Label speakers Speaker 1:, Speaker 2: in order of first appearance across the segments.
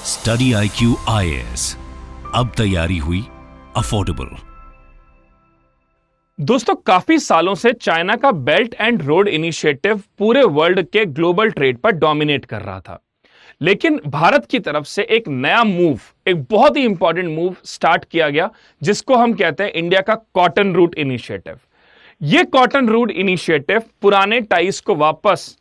Speaker 1: Study IQ IAS, अब तैयारी हुई अफोर्डेबल।
Speaker 2: दोस्तों, काफी सालों से चाइना का बेल्ट एंड रोड इनिशिएटिव पूरे वर्ल्ड के ग्लोबल ट्रेड पर डोमिनेट कर रहा था। लेकिन भारत की तरफ से एक नया मूव, एक बहुत ही इंपॉर्टेंट मूव स्टार्ट किया गया, जिसको हम कहते हैं इंडिया का कॉटन रूट इनिशिएटिव। यह कॉटन रूट इनिशिएटिव पुराने टाइज को वापस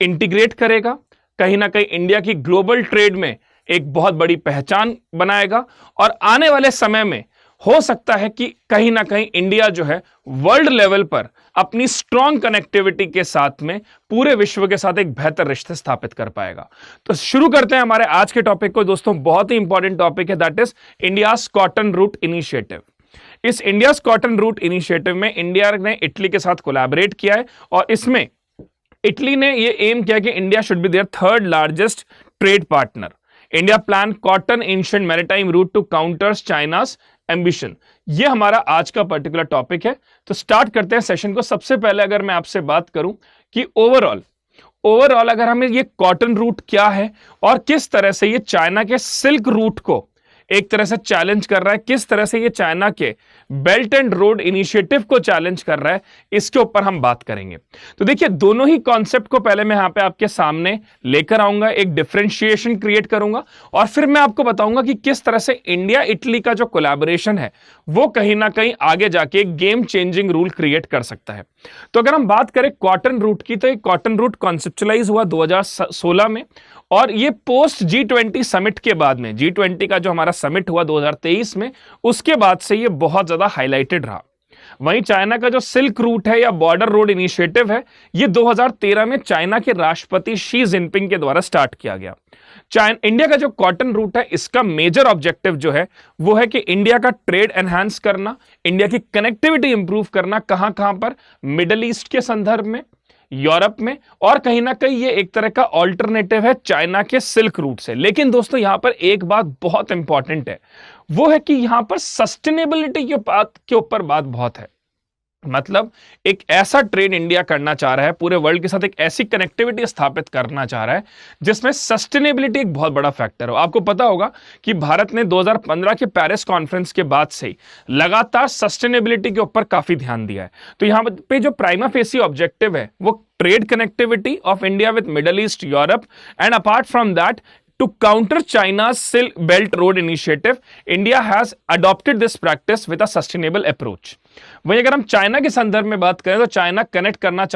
Speaker 2: इंटीग्रेट करेगा, कहीं ना कहीं इंडिया की ग्लोबल ट्रेड में एक बहुत बड़ी पहचान बनाएगा और आने वाले समय में हो सकता है कि कहीं ना कहीं इंडिया जो है वर्ल्ड लेवल पर अपनी स्ट्रॉन्ग कनेक्टिविटी के साथ में पूरे विश्व के साथ एक बेहतर रिश्ते स्थापित कर पाएगा। तो शुरू करते हैं हमारे आज के टॉपिक को। दोस्तों, बहुत ही इंपॉर्टेंट टॉपिक है, that is India's cotton route initiative. इस इंडियाज कॉटन रूट इनिशिएटिव में इंडिया ने इटली के साथ कोलैबोरेट किया है और इसमें इटली ने यह एम किया कि India should be their third largest trade partner. India plan cotton ancient maritime route to counters China's ambition. यह हमारा आज का पर्टिकुलर टॉपिक है। तो स्टार्ट करते हैं सेशन को। सबसे पहले अगर मैं आपसे बात करूं कि ओवरऑल अगर हमें ये कॉटन रूट क्या है और किस तरह से ये चाइना के सिल्क रूट को एक तरह से चैलेंज कर रहा है, किस तरह से ये चाइना के बेल्ट एंड रोड इनिशिएटिव को चैलेंज कर रहा है, इसके ऊपर हम बात करेंगे। तो देखिए, दोनों ही कॉन्सेप्ट को पहले मैं यहां पे आपके सामने लेकर आऊंगा, एक डिफरेंशिएशन क्रिएट करूंगा और फिर मैं आपको बताऊंगा कि किस तरह से इंडिया इटली का जो कोलैबोरेशन है वो कहीं ना कहीं आगे जाके एक गेम चेंजिंग रूल क्रिएट कर सकता है। तो अगर हम बात करें कॉटन रूट की, तो कॉटन रूट कॉन्सेप्चुलाइज हुआ 2016 में और ये पोस्ट G20 समिट के बाद में, G20 का जो हमारा समिट हुआ 2023 में, उसके बाद से ये बहुत ज्यादा हाईलाइटेड रहा। वहीं चाइना का जो सिल्क रूट है या बॉर्डर रोड इनिशिएटिव है, ये 2013 में चाइना के राष्ट्रपति शी जिनपिंग के द्वारा स्टार्ट किया गया। इंडिया का जो कॉटन रूट है, इसका मेजर ऑब्जेक्टिव जो है वो है कि इंडिया का ट्रेड एनहांस करना, इंडिया की कनेक्टिविटी इंप्रूव करना। कहां कहां पर? मिडिल ईस्ट के संदर्भ में, यूरोप में, और कहीं ना कहीं ये एक तरह का ऑल्टरनेटिव है चाइना के सिल्क रूट से। लेकिन दोस्तों, यहां पर एक बात बहुत इंपॉर्टेंट है, वो है कि यहां पर सस्टेनेबिलिटी के ऊपर बात बहुत है। मतलब एक ऐसा ट्रेड इंडिया करना चाह रहा है, पूरे वर्ल्ड के साथ एक ऐसी कनेक्टिविटी स्थापित करना चाह रहा है जिसमें सस्टेनेबिलिटी एक बहुत बड़ा फैक्टर हो। आपको पता होगा कि भारत ने 2015 के पेरिस कॉन्फ्रेंस के बाद से लगातार सस्टेनेबिलिटी के ऊपर काफी ध्यान दिया है। तो यहां पे जो प्राइमा फेसी ऑब्जेक्टिव है वो trade connectivity of India with middle east, Europe, and apart from that, to counter China's Silk Belt Road Initiative, India has adopted this practice with a sustainable approach. वहीं अगर हम China के संदर्भ में बात करें तो चाइना कनेक्ट करना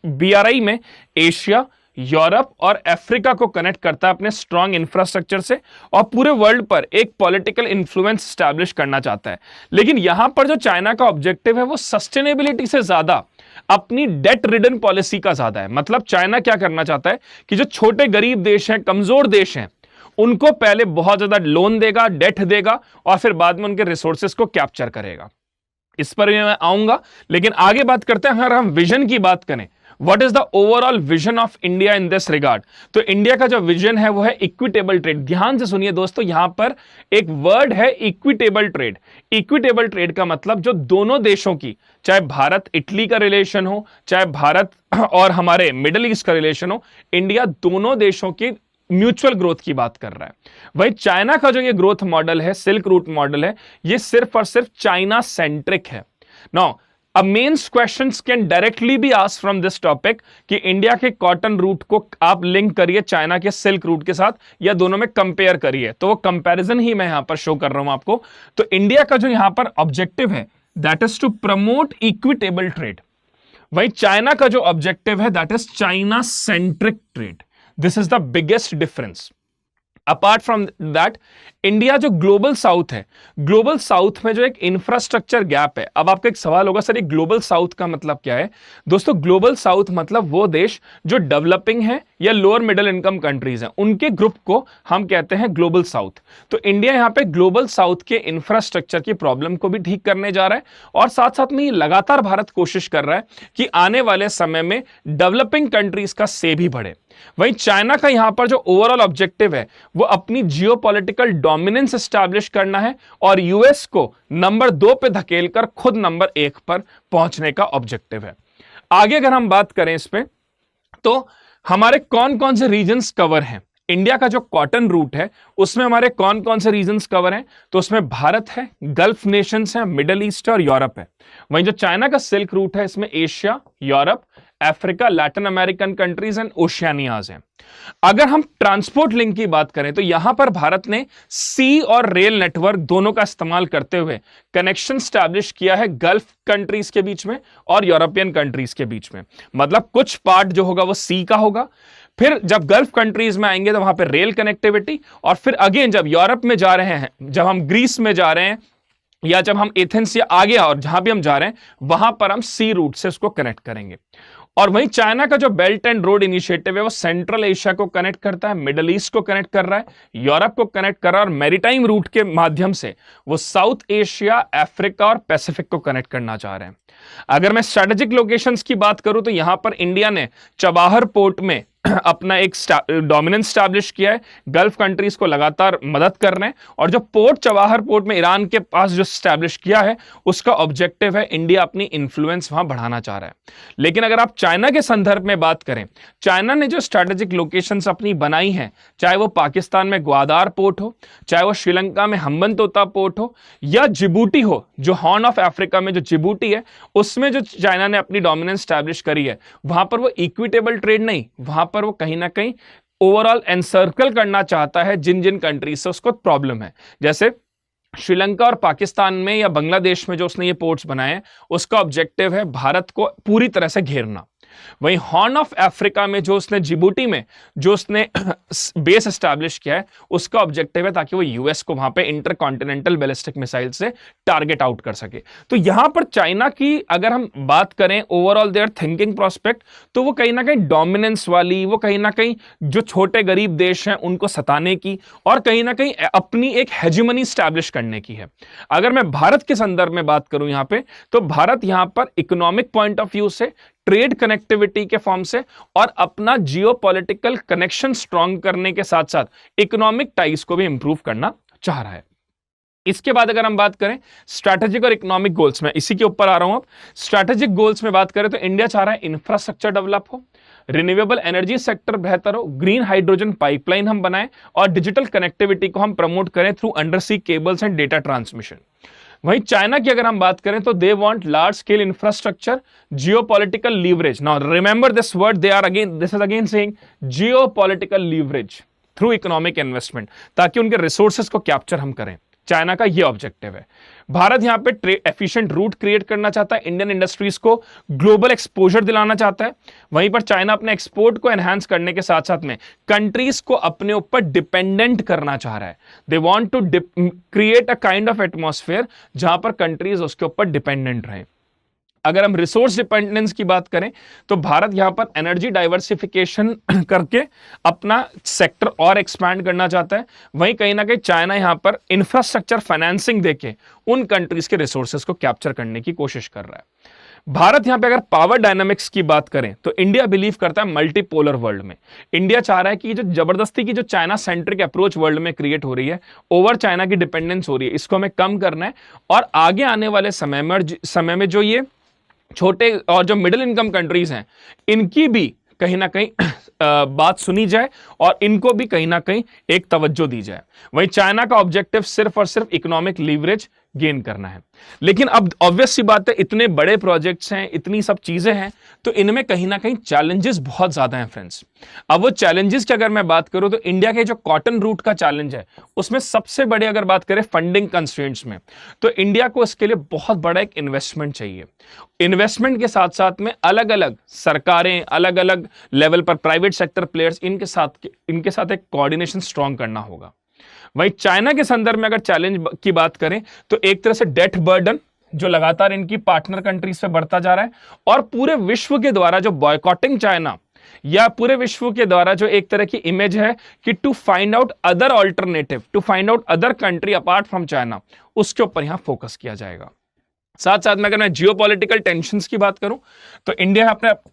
Speaker 2: BRI में एशिया, यूरोप और अफ्रीका को कनेक्ट करता है अपने स्ट्रॉन्ग इंफ्रास्ट्रक्चर से और पूरे वर्ल्ड पर एक पॉलिटिकल इन्फ्लुएंस स्टैब्लिश करना चाहता है। लेकिन यहां पर जो चाइना का ऑब्जेक्टिव है वो सस्टेनेबिलिटी से ज्यादा अपनी डेट रिडन पॉलिसी का ज्यादा है। मतलब चाइना क्या करना चाहता है कि जो छोटे गरीब देश हैं, कमजोर देश हैं, उनको पहले बहुत ज्यादा लोन देगा, डेट देगा और फिर बाद में उनके रिसोर्सेस को कैप्चर करेगा। इस पर भी मैं आऊंगा, लेकिन आगे बात करते हैं। अगर हम विजन की बात करें, what is the overall vision of India in this regard, तो इंडिया का जो विजन है वो है इक्विटेबल ट्रेड। ध्यान से सुनिए दोस्तों, यहां पर एक वर्ड है इक्विटेबल ट्रेड। इक्विटेबल ट्रेड का मतलब जो दोनों देशों की, चाहे भारत इटली का रिलेशन हो, चाहे भारत और हमारे मिडिल ईस्ट का रिलेशन हो, इंडिया दोनों देशों की म्यूचुअल ग्रोथ की बात कर रहा है। वही चाइना का जो ये ग्रोथ मॉडल है, सिल्क रूट मॉडल है, ये सिर्फ और सिर्फ चाइना सेंट्रिक है। Now A main questions can directly be asked from this topic कि इंडिया के कॉटन रूट को आप लिंक करिए चाइना के सिल्क रूट के साथ या दोनों में कंपेयर करिए, तो वो कंपैरिजन ही मैं यहां पर शो कर रहा हूं आपको। तो इंडिया का जो यहां पर ऑब्जेक्टिव है that is to promote equitable trade. वहीं चाइना का जो ऑब्जेक्टिव है that is China centric trade. This is the biggest difference. Apart from that, India जो ग्लोबल साउथ है, ग्लोबल साउथ में जो एक इंफ्रास्ट्रक्चर गैप है। अब आपका एक सवाल होगा, सर ये ग्लोबल साउथ का मतलब क्या है? दोस्तों, ग्लोबल साउथ मतलब वो देश जो डेवलपिंग है या लोअर मिडिल इनकम कंट्रीज हैं, उनके ग्रुप को हम कहते हैं ग्लोबल साउथ। तो इंडिया यहां पे ग्लोबल साउथ के इंफ्रास्ट्रक्चर की प्रॉब्लम को भी ठीक करने जा रहा है और साथ साथ में ये लगातार भारत कोशिश कर रहा है कि आने वाले समय में डेवलपिंग कंट्रीज का से भी बढ़े। वहीं चाइना का यहां पर जो ओवरऑल ऑब्जेक्टिव है वो अपनी जियोपॉलिटिकल डोमिनेंस एस्टैब्लिश करना है और यूएस को नंबर 2 पे धकेलकर खुद नंबर 1 पर पहुंचने का ऑब्जेक्टिव है। आगे अगर हम बात करें इस पे, तो हमारे कौन कौन से रीजन्स कवर हैं इंडिया का जो कॉटन रूट है उसमें हमारे कौन कौन से रीजन्स कवर हैं, तो उसमें भारत है, गल्फ नेशंस हैं, मिडिल ईस्ट और यूरोप है। वहीं जो चाइना का सिल्क रूट है इसमें Asia, Europe, Africa, Latin American countries and Oceanias हैं। अगर हम ट्रांसपोर्ट लिंक की बात करें तो यहां पर भारत ने सी और रेल नेटवर्क दोनों का इस्तेमाल करते हुए कनेक्शन स्टैब्लिश किया है गल्फ कंट्रीज के बीच में और यूरोपियन कंट्रीज के बीच में। मतलब कुछ पार्ट जो होगा वो सी का होगा, फिर जब गल्फ कंट्रीज में आएंगे तो वहां पर रेल कनेक्टिविटी, और फिर अगेन जब यूरोप में जा रहे हैं, जब हम ग्रीस में जा रहे हैं या जब हम एथेंस या आगे और जहां भी हम जा रहे हैं वहां पर हम सी रूट से उसको कनेक्ट करेंगे। और वहीं चाइना का जो बेल्ट एंड रोड इनिशिएटिव है वो सेंट्रल एशिया को कनेक्ट करता है, मिडिल ईस्ट को कनेक्ट कर रहा है, यूरोप को कनेक्ट कर रहा है, और मैरीटाइम रूट के माध्यम से वो साउथ एशिया, अफ्रीका और पैसिफिक को कनेक्ट करना चाह रहे हैं। अगर मैं स्ट्रेटेजिक लोकेशंस की बात करूं तो यहां पर इंडिया ने चबाहर पोर्ट में अपना एक डोमिनेंस स्टैब्लिश किया है, गल्फ कंट्रीज को लगातार मदद कर रहे हैं, और जो पोर्ट चबाहर पोर्ट में ईरान के पास जो स्टैब्लिश किया है उसका ऑब्जेक्टिव है इंडिया अपनी इन्फ्लुएंस वहां बढ़ाना चाह रहा है। लेकिन अगर आप चाइना के संदर्भ में बात करें, चाइना ने जो स्ट्रेटेजिक लोकेशंस अपनी बनाई हैं, चाहे वो पाकिस्तान में ग्वादार पोर्ट हो, चाहे वो श्रीलंका में हम्बनतोता पोर्ट हो, या जिबूटी हो, जो हॉर्न ऑफ अफ्रीका में जो जिबूटी है उसमें जो चाइना ने अपनी डोमिनेंस स्टैब्लिश करी है, वहां पर वो इक्विटेबल ट्रेड नहीं, वहां पर वो कहीं ना कहीं ओवरऑल एनसर्कल करना चाहता है जिन जिन कंट्रीज से उसको प्रॉब्लम है। जैसे श्रीलंका और पाकिस्तान में या बांग्लादेश में जो उसने ये पोर्ट्स बनाए हैं उसका ऑब्जेक्टिव है भारत को पूरी तरह से घेरना। वहीं हॉर्न ऑफ अफ्रीका में जो उसने जिबूटी में जो उसने बेस एस्टैब्लिश किया है उसका ऑब्जेक्टिव है ताकि वो यूएस को वहां पे इंटरकॉन्टिनेंटल बैलिस्टिक मिसाइल से टारगेट आउट कर सके। तो यहां पर चाइना की अगर हम बात करें ओवरऑल देयर थिंकिंग प्रोस्पेक्ट, तो वो कहीं ना कहीं डोमिनेंस वाली, वो कहीं ना कहीं जो छोटे गरीब देश हैं उनको सताने की और कहीं ना कहीं अपनी एक हेजिमनी स्टैब्लिश करने की है। अगर मैं भारत के संदर्भ में बात करूं यहां पे, तो भारत यहां पर इकोनॉमिक पॉइंट ऑफ व्यू से, ट्रेड कनेक्टिविटी के फॉर्म से और अपना जियोपॉलिटिकल कनेक्शन स्ट्रांग करने के साथ साथ इकोनॉमिक टाइज को भी इंप्रूव करना चाह रहा है। इसके बाद अगर हम बात करें स्ट्रैटेजिक और इकोनॉमिक गोल्स में, इसी के ऊपर आ रहा हूं। अब स्ट्रैटेजिक गोल्स में बात करें तो इंडिया चाह रहा है इंफ्रास्ट्रक्चर डेवलप हो, रिन्यूएबल एनर्जी सेक्टर बेहतर हो, ग्रीन हाइड्रोजन पाइपलाइन हम बनाएं और डिजिटल कनेक्टिविटी को हम प्रमोट करें through undersea cables and data transmission. वहीं चाइना की अगर हम बात करें तो they want large scale infrastructure, geopolitical leverage. Now remember this word, this is again saying geopolitical leverage through economic investment, ताकि उनके रिसोर्सेज को कैप्चर हम करें। चाइना का यह ऑब्जेक्टिव है। भारत यहां पे एफिशिएंट रूट क्रिएट करना चाहता है, इंडियन इंडस्ट्रीज को ग्लोबल एक्सपोजर दिलाना चाहता है। वहीं पर चाइना अपने एक्सपोर्ट को एनहांस करने के साथ साथ में कंट्रीज को अपने ऊपर डिपेंडेंट करना चाह रहा है। They want to create a kind of atmosphere जहां पर कंट्रीज उसके ऊपर डिपेंडेंट रहे। अगर हम रिसोर्स डिपेंडेंस की बात करें तो भारत यहां पर एनर्जी डाइवर्सिफिकेशन करके अपना सेक्टर और एक्सपैंड करना चाहता है। वहीं कहीं ना कहीं चाइना यहां पर इंफ्रास्ट्रक्चर फाइनेंसिंग देके उन कंट्रीज के रिसोर्सेज को कैप्चर करने की कोशिश कर रहा है। भारत यहां पे अगर पावर डायनामिक्स की बात करें तो इंडिया बिलीव करता है मल्टीपोलर वर्ल्ड में। इंडिया चाह रहा है कि जो जबरदस्ती की जो चाइना सेंट्रिक अप्रोच वर्ल्ड में क्रिएट हो रही है, ओवर चाइना की डिपेंडेंस हो रही है, इसको हमें कम करना है और आगे आने वाले समय में जो ये छोटे और जो मिडिल इनकम कंट्रीज हैं इनकी भी कहीं ना कहीं बात सुनी जाए और इनको भी कहीं ना कहीं एक तवज्जो दी जाए। वहीं चाइना का ऑब्जेक्टिव सिर्फ और सिर्फ इकोनॉमिक लीवरेज गेन करना है। लेकिन अब ऑब्वियस सी बात है, इतने बड़े प्रोजेक्ट्स हैं, इतनी सब चीजें हैं, तो इनमें कहीं ना कहीं चैलेंजेस बहुत ज्यादा हैं फ्रेंड्स। अब वो चैलेंजेस की अगर मैं बात करूं तो इंडिया के जो कॉटन रूट का चैलेंज है उसमें सबसे बड़ी अगर बात करें फंडिंग कंस्ट्रेंट्स में, तो इंडिया को इसके लिए बहुत बड़ा एक इन्वेस्टमेंट चाहिए। इन्वेस्टमेंट के साथ साथ में अलग अलग सरकारें, अलग अलग लेवल पर प्राइवेट सेक्टर प्लेयर्स, इनके साथ एक कोऑर्डिनेशन स्ट्रांग करना होगा। वहीं चाइना के संदर्भ में अगर चैलेंज की बात करें तो एक तरह से डेट बर्डन जो लगातार इनकी पार्टनर कंट्रीज पे बढ़ता जा रहा है और पूरे विश्व के द्वारा जो बॉयकॉटिंग चाइना या पूरे विश्व के द्वारा जो एक तरह की इमेज है कि to find out other alternative, to find out other country apart from China, उसके ऊपर यहां फोकस किया जाएगा। साथ साथ में अगर मैं जियोपॉलिटिकल टेंशंस की बात करूं तो इंडिया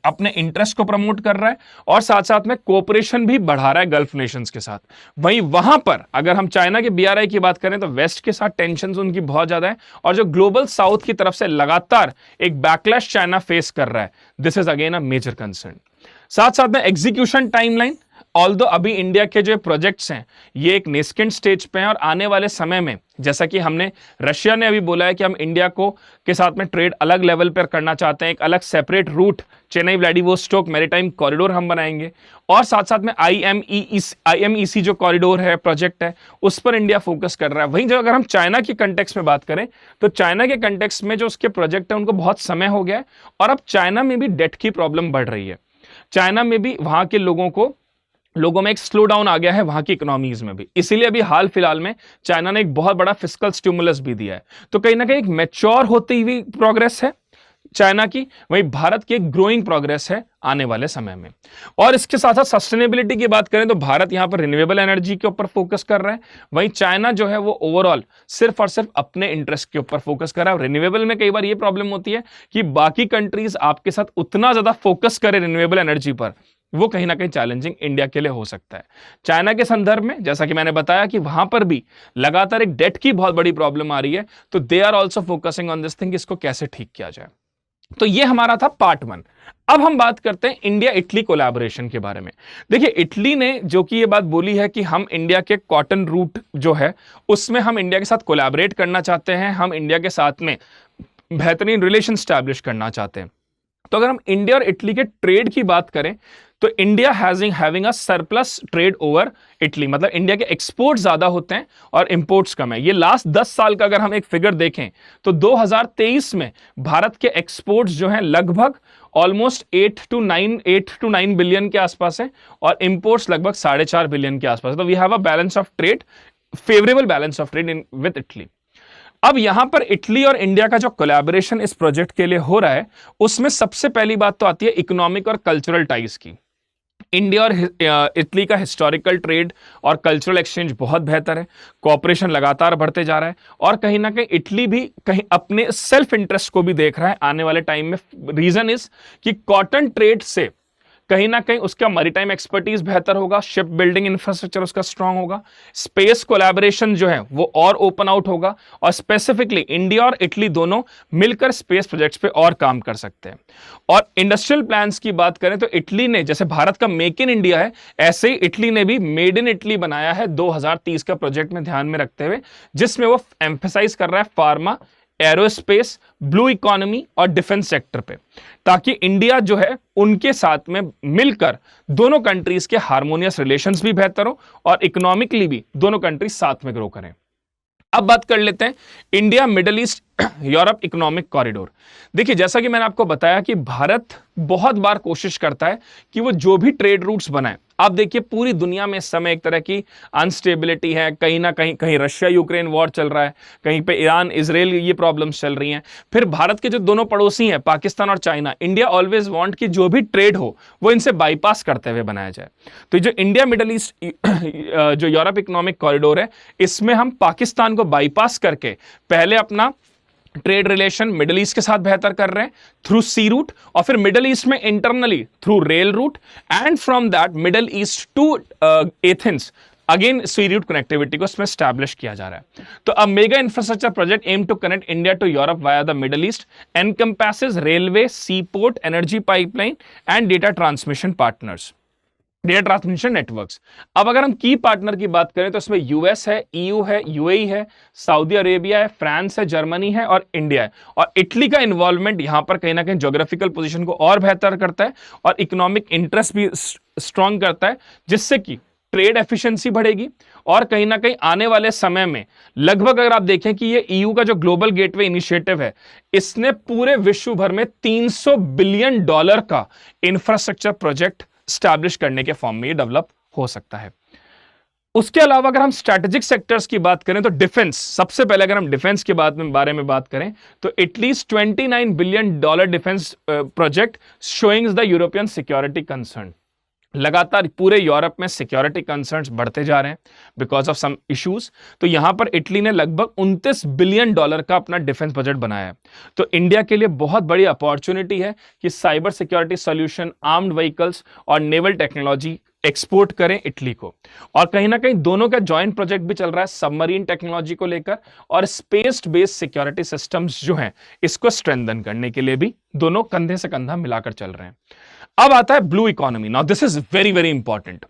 Speaker 2: अपने इंटरेस्ट को प्रमोट कर रहा है और साथ साथ में कोऑपरेशन भी बढ़ा रहा है गल्फ नेशंस के साथ। वहीं वहां पर अगर हम चाइना के बीआरआई की बात करें तो वेस्ट के साथ टेंशंस उनकी बहुत ज्यादा है और जो ग्लोबल साउथ की तरफ से लगातार एक बैकलैश चाइना फेस कर रहा है, this is again a major concern. साथ साथ में एग्जीक्यूशन टाइमलाइन, ऑल्दो अभी इंडिया के जो प्रोजेक्ट्स हैं ये एक नेस्केंट स्टेज पे हैं और आने वाले समय में जैसा कि हमने रशिया ने अभी बोला है कि हम इंडिया को के साथ में ट्रेड अलग लेवल पर करना चाहते हैं, एक अलग separate route Chennai Vladivostok maritime corridor हम बनाएंगे और साथ साथ में आईएमईसी जो कॉरिडोर है प्रोजेक्ट है उस पर इंडिया फोकस कर रहा है। वहीं जो अगर हम चाइना की कंटेक्स्ट में बात करें तो चाइना के कंटेक्स्ट में जो उसके प्रोजेक्ट है उनको बहुत समय हो गया है और अब चाइना में भी डेट की प्रॉब्लम बढ़ रही है। चाइना में भी वहां के लोगों में एक स्लो डाउन आ गया है वहां की इकोनॉमीज में भी, इसीलिए अभी हाल फिलहाल में चाइना ने एक बहुत बड़ा फिस्कल स्टिमुलस भी दिया है। तो कहीं ना कहीं एक मैच्योर होती हुई प्रोग्रेस है चाइना की, वहीं भारत की एक ग्रोइंग प्रोग्रेस है आने वाले समय में। और इसके साथ साथ सस्टेनेबिलिटी की बात करें तो भारत यहां पर रिन्यूएबल एनर्जी के ऊपर फोकस कर रहा है, वहीं चाइना जो है वो ओवरऑल सिर्फ और सिर्फ अपने इंटरेस्ट के ऊपर फोकस कर रहा है। रिन्यूएबल में कई बार ये प्रॉब्लम होती है कि बाकी कंट्रीज आपके साथ उतना ज्यादा फोकस करे रिन्यूएबल एनर्जी पर, वो कहीं ना कहीं चैलेंजिंग इंडिया के लिए हो सकता है। चाइना के संदर्भ में जैसा कि मैंने बताया कि वहां पर भी लगातार एक डेट की बहुत बड़ी प्रॉब्लम आ रही है, तो they are also focusing on this thing, इसको कैसे ठीक किया जाए। तो ये हमारा था पार्ट 1। अब हम बात करते हैं इंडिया इटली कोलैबोरेशन के बारे में। देखिए इटली ने जो कि ये बात बोली है कि हम इंडिया के कॉटन रूट जो है उसमें हम इंडिया के साथ कोलैबोरेट करना चाहते हैं, हम इंडिया के साथ में बेहतरीन रिलेशन स्टैब्लिश करना चाहते हैं। तो अगर हम इंडिया और इटली के ट्रेड की बात करें तो India having a surplus trade over Italy, मतलब इंडिया के एक्सपोर्ट ज्यादा होते हैं और इंपोर्ट्स कम है। ये लास्ट 10 साल का अगर हम एक फिगर देखें तो 2023 में भारत के एक्सपोर्ट्स जो हैं लगभग ऑलमोस्ट 8 to 9 बिलियन के आसपास है और इंपोर्ट्स लगभग 4.5 बिलियन के आसपास है। तो we have a balance of trade, favourable balance of trade in with Italy. अब यहां पर इटली और इंडिया का जो कोलैबोरेशन इस प्रोजेक्ट के लिए हो रहा है उसमें सबसे पहली बात तो आती है इकोनॉमिक और कल्चरल टाइज की। इंडिया और इटली का हिस्टोरिकल ट्रेड और कल्चरल एक्सचेंज बहुत बेहतर है, कोऑपरेशन लगातार बढ़ते जा रहा है और कहीं ना कहीं इटली भी कहीं अपने सेल्फ इंटरेस्ट को भी देख रहा है आने वाले टाइम में। रीजन इज कि कॉटन ट्रेड से कहीं ना कहीं उसका मैरीटाइम एक्सपर्टीज बेहतर होगा, शिप बिल्डिंग इंफ्रास्ट्रक्चर उसका स्ट्रांग होगा, स्पेस कोलैबोरेशन जो है वो और ओपन आउट होगा और स्पेसिफिकली इंडिया और इटली दोनों मिलकर स्पेस प्रोजेक्ट्स पे और काम कर सकते हैं। और इंडस्ट्रियल प्लान्स की बात करें तो इटली ने जैसे भारत का मेक इन इंडिया है ऐसे ही इटली ने भी मेड इन इटली बनाया है 2030 का प्रोजेक्ट में ध्यान में रखते हुए, जिसमें वो एम्फेसाइज कर रहा है फार्मा, एरोस्पेस, ब्लू इकोनॉमी और डिफेंस सेक्टर पे, ताकि इंडिया जो है उनके साथ में मिलकर दोनों कंट्रीज के हार्मोनियस रिलेशंस भी बेहतर हो और इकोनॉमिकली भी दोनों कंट्रीज साथ में ग्रो करें। अब बात कर लेते हैं India middle east Europe economic corridor. देखिए जैसा कि मैंने आपको बताया कि भारत बहुत बार कोशिश करता है कि वो जो भी ट्रेड रूट्स बनाए, आप देखिए पूरी दुनिया में इस समय एक तरह की अनस्टेबिलिटी है, कहीं ना कहीं रशिया यूक्रेन वॉर चल रहा है, कहीं पे ईरान इजराइल ये प्रॉब्लम्स चल रही हैं। फिर भारत के जो दोनों पड़ोसी हैं पाकिस्तान और चाइना, इंडिया ऑलवेज वांट कि जो भी ट्रेड हो वो इनसे बाईपास करते हुए बनाया जाए। तो जो इंडिया मिडिल ईस्ट जो यूरोप इकोनॉमिक कॉरिडोर है इसमें हम पाकिस्तान को बाईपास करके पहले अपना ट्रेड रिलेशन मिडिल ईस्ट के साथ बेहतर कर रहे हैं थ्रू सी रूट और फिर मिडिल ईस्ट में internally through rail route and from that middle east to Athens again sea route connectivity को इसमें स्टैब्लिश किया जा रहा है। तो a mega infrastructure project aim to connect India to Europe via the middle east encompasses railway, sea port, energy pipeline and data transmission partners, data transmission networks. अब अगर हम की पार्टनर की बात करें तो इसमें यूएस है, ईयू है, यूएई है, सऊदी अरेबिया है, फ्रांस है, जर्मनी है और इंडिया है। और इटली का इन्वॉल्वमेंट यहां पर कहीं ना कहीं ज्योग्राफिकल पोजीशन को और बेहतर करता है और इकोनॉमिक इंटरेस्ट भी स्ट्रांग करता है, जिससे कि ट्रेड एफिशिएंसी बढ़ेगी और कहीं ना कहीं आने वाले समय में लगभग अगर आप देखें कि ये ईयू का जो ग्लोबल गेटवे इनिशिएटिव है इसने पूरे विश्व भर में $300 बिलियन का इंफ्रास्ट्रक्चर प्रोजेक्ट स्टैब्लिश करने के फॉर्म में ये डेवलप हो सकता है। उसके अलावा अगर हम स्ट्रैटेजिक सेक्टर्स की बात करें तो डिफेंस, सबसे पहले अगर हम डिफेंस के बारे में बात करें तो at least $29 billion defence project showing the European security concern. लगातार पूरे यूरोप में सिक्योरिटी कंसर्न्स बढ़ते जा रहे हैं बिकॉज ऑफ सम इश्यूज। तो यहां पर इटली ने लगभग $29 बिलियन का अपना डिफेंस बजट बनाया है। तो इंडिया के लिए बहुत बड़ी अपॉर्चुनिटी है कि cyber security solution, armed vehicles और नेवल टेक्नोलॉजी एक्सपोर्ट करें इटली को। और कहीं ना कहीं दोनों का जॉइंट प्रोजेक्ट भी चल रहा है सबमरीन टेक्नोलॉजी को लेकर और स्पेस बेस्ड सिक्योरिटी सिस्टम्स जो हैं इसको स्ट्रेंथन करने के लिए भी दोनों कंधे से कंधा मिलाकर चल रहे हैं। अब आता है blue economy. Now this is very very important.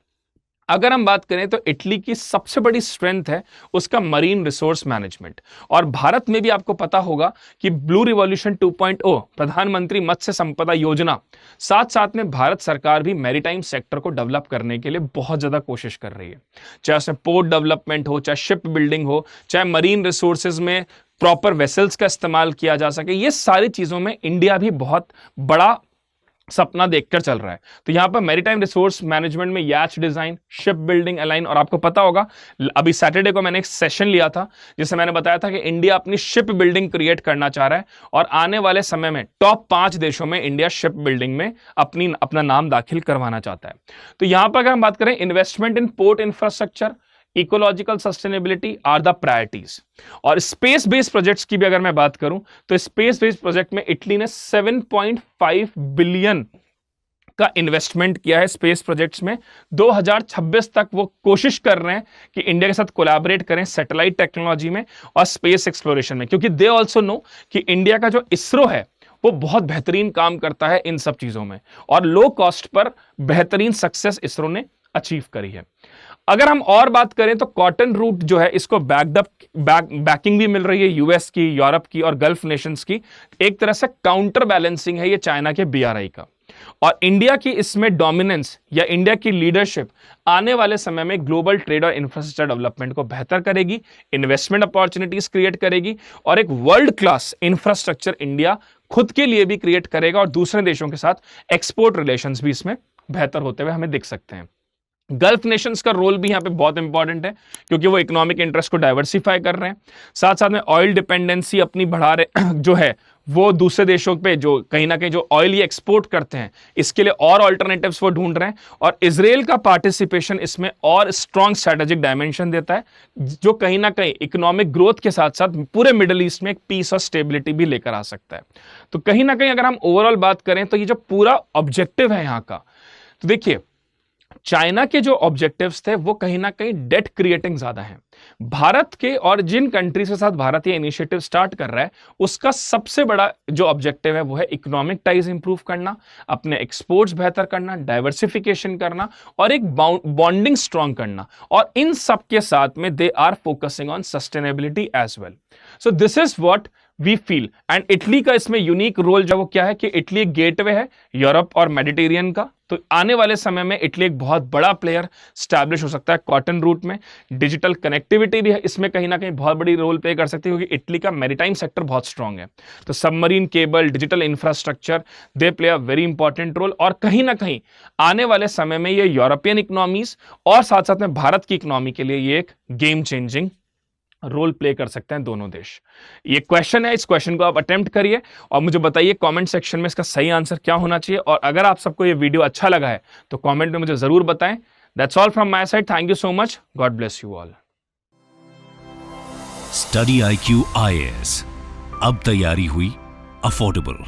Speaker 2: अगर हम बात करें तो इटली की सबसे बड़ी स्ट्रेंथ है उसका मरीन रिसोर्स मैनेजमेंट। और भारत में भी आपको पता होगा कि ब्लू रिवॉल्यूशन 2.0 प्रधानमंत्री मत्स्य संपदा योजना, साथ साथ में भारत सरकार भी मैरीटाइम सेक्टर को डेवलप करने के लिए बहुत ज्यादा कोशिश कर रही है। चाहे उसमें पोर्ट डेवलपमेंट हो, चाहे शिप बिल्डिंग हो, चाहे मरीन रिसोर्सेज में प्रॉपर वेसल्स का इस्तेमाल किया जा सके, ये सारी चीजों में इंडिया भी बहुत बड़ा सपना देखकर चल रहा है। तो यहां पर मैरीटाइम रिसोर्स मैनेजमेंट में याच डिजाइन, शिप बिल्डिंग, अलाइन, और आपको पता होगा अभी सैटरडे को मैंने एक सेशन लिया था जिससे मैंने बताया था कि इंडिया अपनी शिप बिल्डिंग क्रिएट करना चाह रहा है और आने वाले समय में टॉप 5 देशों में इंडिया शिप बिल्डिंग में अपना नाम दाखिल करवाना चाहता है। तो यहां पर अगर हम बात करें investment in port infrastructure, ecological sustainability are the priorities. और स्पेस बेस्ड प्रोजेक्ट्स की भी अगर मैं बात करूं तो स्पेस बेस्ड प्रोजेक्ट में इटली ने 7.5 बिलियन का इन्वेस्टमेंट किया है स्पेस प्रोजेक्ट्स में। 2026 तक वो कोशिश कर रहे हैं कि इंडिया के साथ कोलैबोरेट करें सैटेलाइट टेक्नोलॉजी में और स्पेस एक्सप्लोरेशन में, क्योंकि दे ऑल्सो नो कि इंडिया का जो इसरो है वो बहुत बेहतरीन काम करता है इन सब चीजों में और लो कॉस्ट पर बेहतरीन सक्सेस इसरो ने अचीव करी है। अगर हम और बात करें तो कॉटन रूट जो है इसको बैकिंग भी मिल रही है यूएस की, यूरोप की और गल्फ नेशंस की। एक तरह से काउंटर बैलेंसिंग है ये चाइना के बीआरआई का। और इंडिया की इसमें डोमिनेंस या इंडिया की लीडरशिप आने वाले समय में ग्लोबल ट्रेड और इंफ्रास्ट्रक्चर डेवलपमेंट को बेहतर करेगी, इन्वेस्टमेंट अपॉर्चुनिटीज क्रिएट करेगी और एक वर्ल्ड क्लास इंफ्रास्ट्रक्चर इंडिया खुद के लिए भी क्रिएट करेगा और दूसरे देशों के साथ एक्सपोर्ट रिलेशंस भी इसमें बेहतर होते हुए हमें दिख सकते हैं। गल्फ नेशंस का रोल भी यहां पे बहुत इंपॉर्टेंट है क्योंकि वो इकोनॉमिक इंटरेस्ट को डाइवर्सिफाई कर रहे हैं, साथ साथ में ऑयल डिपेंडेंसी अपनी बढ़ा रहे जो है वो दूसरे देशों पे जो कहीं ना कहीं जो ऑयल ये एक्सपोर्ट करते हैं इसके लिए और ऑल्टरनेटिव्स वो ढूंढ रहे हैं। और इजराइल का पार्टिसिपेशन इसमें और स्ट्रॉन्ग स्ट्रेटेजिक डायमेंशन देता है जो कहीं ना कहीं इकोनॉमिक ग्रोथ के साथ साथ पूरे मिडिल ईस्ट में एक पीस और स्टेबिलिटी भी लेकर आ सकता है। तो कहीं ना कहीं अगर हम ओवरऑल बात करें तो ये जो पूरा ऑब्जेक्टिव है यहाँ का, तो देखिए चाइना के जो ऑब्जेक्टिव्स थे वो कहीं ना कहीं डेट क्रिएटिंग ज्यादा है। भारत के और जिन कंट्रीज के साथ भारत ये इनिशिएटिव स्टार्ट कर रहा है उसका सबसे बड़ा जो ऑब्जेक्टिव है वो है इकोनॉमिक टाइज इंप्रूव करना, अपने एक्सपोर्ट्स बेहतर करना, डाइवर्सिफिकेशन करना और एक बॉन्डिंग स्ट्रॉन्ग करना। और इन सब के साथ में they are focusing on sustainability as well. So this is what we feel. And Italy का इसमें यूनिक रोल जो वो क्या है कि इटली एक गेटवे है यूरोप और मेडिटेरियन का। तो आने वाले समय में इटली एक बहुत बड़ा प्लेयर स्टैब्लिश हो सकता है कॉटन रूट में। डिजिटल कनेक्टिविटी भी है इसमें कहीं ना कहीं बहुत बड़ी रोल प्ले कर सकती है क्योंकि इटली का मैरीटाइम सेक्टर बहुत स्ट्रांग है। तो submarine cable, digital infrastructure, they play a very important role. और कहीं ना कहीं आने वाले समय में ये यूरोपियन इकोनॉमीज और साथ साथ में भारत की इकोनॉमी के लिए ये एक गेम चेंजिंग रोल प्ले कर सकते हैं दोनों देश। ये क्वेश्चन है, इस क्वेश्चन को आप अटेम्प्ट करिए और मुझे बताइए कमेंट सेक्शन में इसका सही आंसर क्या होना चाहिए। और अगर आप सबको ये वीडियो अच्छा लगा है तो कमेंट में मुझे जरूर बताएं। That's all from my side, thank you so much, God bless you all.
Speaker 1: Study IQ IAS, अब तैयारी हुई अफोर्डेबल।